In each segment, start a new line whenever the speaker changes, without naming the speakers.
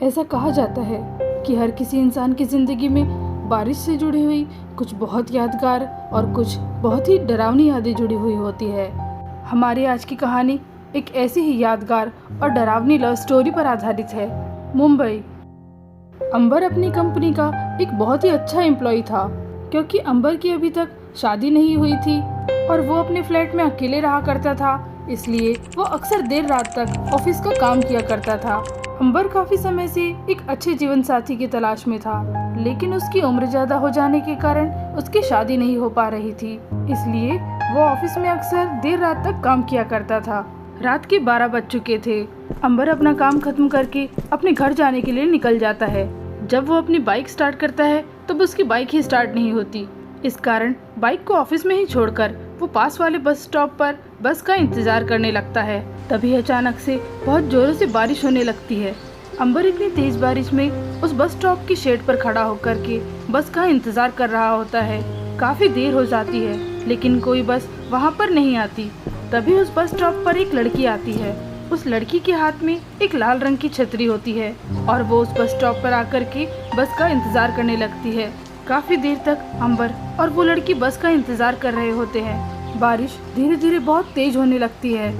ऐसा कहा जाता है कि हर किसी इंसान की ज़िंदगी में बारिश से जुड़ी हुई कुछ बहुत यादगार और कुछ बहुत ही डरावनी यादें जुड़ी हुई होती है। हमारी आज की कहानी एक ऐसी ही यादगार और डरावनी लव स्टोरी पर आधारित है। मुंबई। अंबर अपनी कंपनी का एक बहुत ही अच्छा एम्प्लॉय था, क्योंकि अंबर की अभी तक शादी नहीं हुई थी और वो अपने फ्लैट में अकेले रहा करता था, इसलिए वो अक्सर देर रात तक ऑफिस का काम किया करता था। अंबर काफी समय से एक अच्छे जीवन साथी की तलाश में था, लेकिन उसकी उम्र ज्यादा हो जाने के कारण उसकी शादी नहीं हो पा रही थी, इसलिए वो ऑफिस में अक्सर देर रात तक काम किया करता था। रात के 12 बज चुके थे। अंबर अपना काम खत्म करके अपने घर जाने के लिए निकल जाता है। जब वो अपनी बाइक स्टार्ट करता है तब उसकी बाइक ही स्टार्ट नहीं होती। इस कारण बाइक को ऑफिस में ही छोड़कर वो पास वाले बस स्टॉप पर बस का इंतजार करने लगता है। तभी अचानक से बहुत जोरों से बारिश होने लगती है। अंबर इतनी तेज बारिश में उस बस स्टॉप की शेड पर खड़ा होकर के बस का इंतजार कर रहा होता है। काफी देर हो जाती है, लेकिन कोई बस वहाँ पर नहीं आती। तभी उस बस स्टॉप पर एक लड़की आती है। उस लड़की के हाथ में एक लाल रंग की छतरी होती है और वो उस बस स्टॉप पर आकर के बस का इंतजार करने लगती है। काफी देर तक अंबर और वो लड़की बस का इंतजार कर रहे होते हैं। बारिश धीरे धीरे बहुत तेज होने लगती है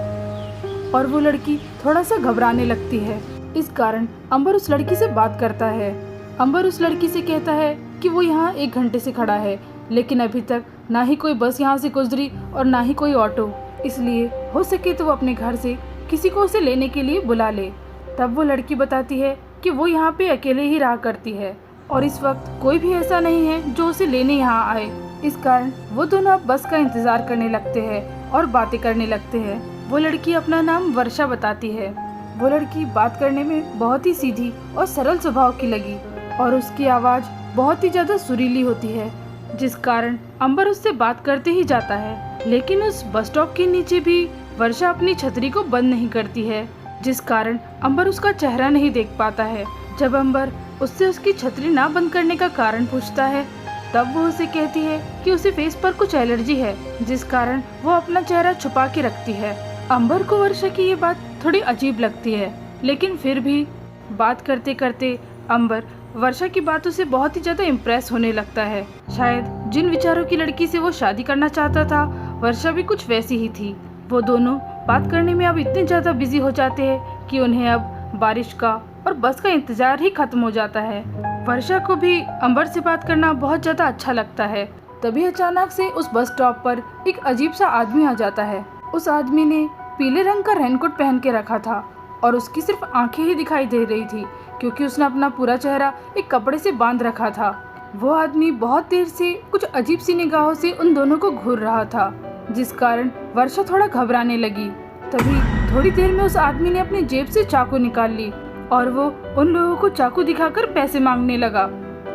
और वो लड़की थोड़ा सा घबराने लगती है। इस कारण अंबर उस लड़की से बात करता है। अंबर उस लड़की से कहता है कि वो यहाँ 1 घंटे से खड़ा है, लेकिन अभी तक ना ही कोई बस यहाँ से गुजरी और ना ही कोई ऑटो, इसलिए हो सके तो वो अपने घर से किसी को उसे लेने के लिए बुला ले। तब वो लड़की बताती है कि वो यहाँ पे अकेले ही रहा करती है और इस वक्त कोई भी ऐसा नहीं है जो उसे लेने यहाँ आए। इस कारण वो दोनों अब बस का इंतजार करने लगते हैं और बातें करने लगते हैं। वो लड़की अपना नाम वर्षा बताती है। वो लड़की बात करने में बहुत ही सीधी और सरल स्वभाव की लगी और उसकी आवाज़ बहुत ही ज़्यादा सुरीली होती है, जिस कारण अंबर उससे बात करते ही जाता है। लेकिन उस बस स्टॉप के नीचे भी वर्षा अपनी छतरी को बंद नहीं करती है, जिस कारण अंबर उसका चेहरा नहीं देख पाता है। जब अंबर उससे उसकी छतरी ना बंद करने का कारण पूछता है, तब वो उसे कहती है कि उसे फेस पर कुछ एलर्जी है, जिस कारण वो अपना चेहरा छुपा के रखती है। अंबर को वर्षा की ये बात थोड़ी अजीब लगती है, लेकिन फिर भी बात करते करते अंबर वर्षा की बातों से बहुत ही ज्यादा इम्प्रेस होने लगता है। शायद जिन विचारों की लड़की से वो शादी करना चाहता था, वर्षा भी कुछ वैसी ही थी। वो दोनों बात करने में अब इतने ज्यादा बिजी हो जाते हैं कि उन्हें अब बारिश का और बस का इंतजार ही खत्म हो जाता है। वर्षा को भी अंबर से बात करना बहुत ज्यादा अच्छा लगता है। तभी अचानक से उस बस स्टॉप पर एक अजीब सा आदमी आ जाता है। उस आदमी ने पीले रंग का रेनकोट पहन के रखा था और उसकी सिर्फ आंखें ही दिखाई दे रही थी, क्योंकि उसने अपना पूरा चेहरा एक कपड़े से बांध रखा था। वो आदमी बहुत देर से कुछ अजीब सी निगाहों से उन दोनों को घूर रहा था, जिस कारण वर्षा थोड़ा घबराने लगी। तभी थोड़ी देर में उस आदमी ने अपनी जेब से चाकू निकाल ली और वो उन लोगों को चाकू दिखाकर पैसे मांगने लगा।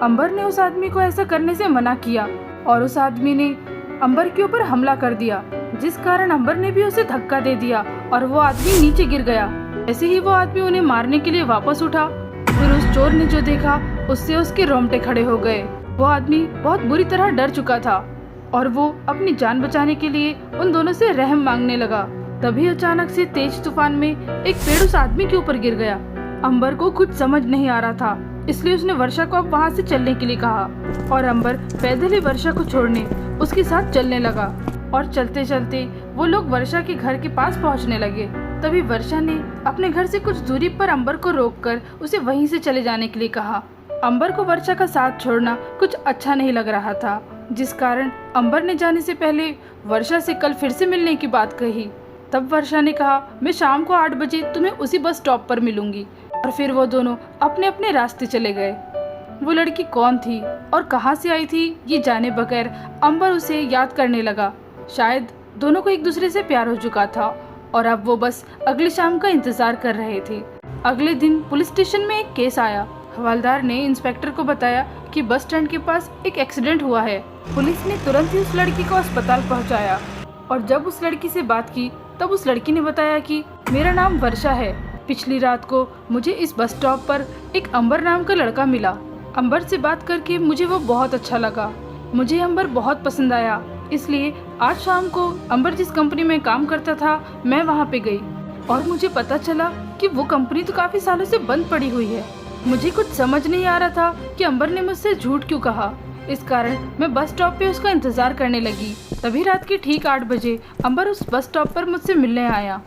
अंबर ने उस आदमी को ऐसा करने से मना किया और उस आदमी ने अंबर के ऊपर हमला कर दिया, जिस कारण अंबर ने भी उसे धक्का दे दिया और वो आदमी नीचे गिर गया। ऐसे ही वो आदमी उन्हें मारने के लिए वापस उठा। फिर उस चोर ने जो देखा, उससे उसके रोंगटे खड़े हो गए। वो आदमी बहुत बुरी तरह डर चुका था और वो अपनी जान बचाने के लिए उन दोनों से रहम मांगने लगा। तभी अचानक से तेज तूफान में एक पेड़ उस आदमी के ऊपर गिर गया। अंबर को कुछ समझ नहीं आ रहा था, इसलिए उसने वर्षा को अब वहाँ से चलने के लिए कहा और अंबर पैदल ही वर्षा को छोड़ने उसके साथ चलने लगा। और चलते चलते वो लोग वर्षा के घर के पास पहुँचने लगे। तभी वर्षा ने अपने घर से कुछ दूरी पर अंबर को रोककर उसे वहीं से चले जाने के लिए कहा। अंबर को वर्षा का साथ छोड़ना कुछ अच्छा नहीं लग रहा था, जिस कारण अंबर ने जाने से पहले वर्षा से कल फिर से मिलने की बात कही। तब वर्षा ने कहा, मैं शाम को 8 बजे तुम्हें उसी बस स्टॉप पर मिलूंगी। और फिर वो दोनों अपने अपने रास्ते चले गए। वो लड़की कौन थी और कहाँ से आई थी, ये जाने बगैर अंबर उसे याद करने लगा। शायद दोनों को एक दूसरे से प्यार हो चुका था और अब वो बस अगली शाम का इंतजार कर रहे थे। अगले दिन पुलिस स्टेशन में एक केस आया। हवलदार ने इंस्पेक्टर को बताया कि बस स्टैंड के पास एक एक्सीडेंट हुआ है। पुलिस ने तुरंत ही उस लड़की को अस्पताल पहुंचाया और जब उस लड़की से बात की, तब उस लड़की ने बताया कि मेरा नाम वर्षा है। पिछली रात को मुझे इस बस स्टॉप पर एक अंबर नाम का लड़का मिला। अंबर से बात करके मुझे वो बहुत अच्छा लगा। मुझे अंबर बहुत पसंद आया, इसलिए आज शाम को अंबर जिस कंपनी में काम करता था, मैं वहाँ पे गई और मुझे पता चला कि वो कंपनी तो काफी सालों से बंद पड़ी हुई है। मुझे कुछ समझ नहीं आ रहा था कि अंबर ने मुझसे झूठ क्यों कहा। इस कारण मैं बस स्टॉप पे उसका इंतजार करने लगी। तभी रात के ठीक 8 बजे अंबर उस बस स्टॉप पर मुझसे मिलने आया।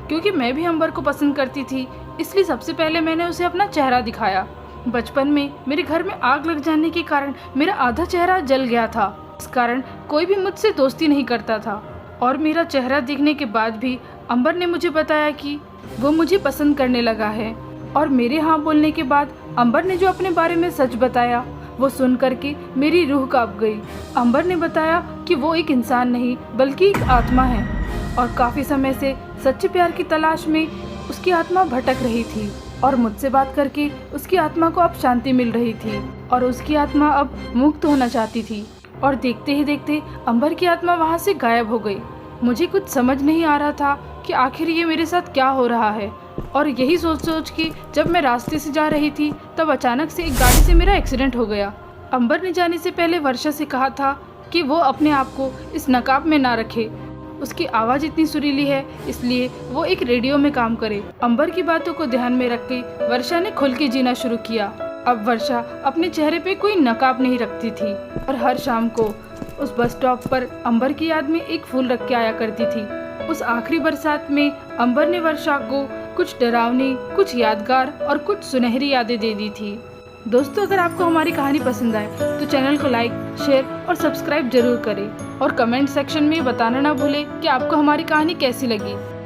क्योंकि मैं भी अंबर को पसंद करती थी, इसलिए सबसे पहले मैंने उसे अपना चेहरा दिखाया। बचपन में मेरे घर में आग लग जाने के कारण मेरा आधा चेहरा जल गया था। इस कारण कोई भी मुझसे दोस्ती नहीं करता था। और मेरा चेहरा दिखने के बाद भी अंबर ने मुझे बताया कि वो मुझे पसंद करने लगा है। और मेरे हाँ बोलने के बाद अंबर ने जो अपने बारे में सच बताया, वो सुन करके मेरी रूह कांप गई। अंबर ने बताया कि वो एक इंसान नहीं बल्कि एक आत्मा है और काफ़ी समय से सच्चे प्यार की तलाश में उसकी आत्मा भटक रही थी। और मुझसे बात करके उसकी आत्मा को अब शांति मिल रही थी और उसकी आत्मा अब मुक्त होना चाहती थी। और देखते ही देखते अंबर की आत्मा वहाँ से गायब हो गई। मुझे कुछ समझ नहीं आ रहा था कि आखिर ये मेरे साथ क्या हो रहा है। और यही सोच सोच के जब मैं रास्ते से जा रही थी तब अचानक से एक गाड़ी से मेरा एक्सीडेंट हो गया। अंबर ने जाने से पहले वर्षा से कहा था कि वो अपने आप को इस नकाब में ना रखे। उसकी आवाज़ इतनी सुरीली है इसलिए वो एक रेडियो में काम करे। अंबर की बातों को ध्यान में रख के वर्षा ने खुल के जीना शुरू किया। अब वर्षा अपने चेहरे पे कोई नकाब नहीं रखती थी और हर शाम को उस बस स्टॉप पर अंबर की याद में एक फूल रख के आया करती थी। उस आखिरी बरसात में अंबर ने वर्षा को कुछ डरावनी, कुछ यादगार और कुछ सुनहरी यादें दे दी थी। दोस्तों, अगर आपको हमारी कहानी पसंद आए तो चैनल को लाइक, शेयर और सब्सक्राइब जरूर करें और कमेंट सेक्शन में बताना ना भूलें कि आपको हमारी कहानी कैसी लगी।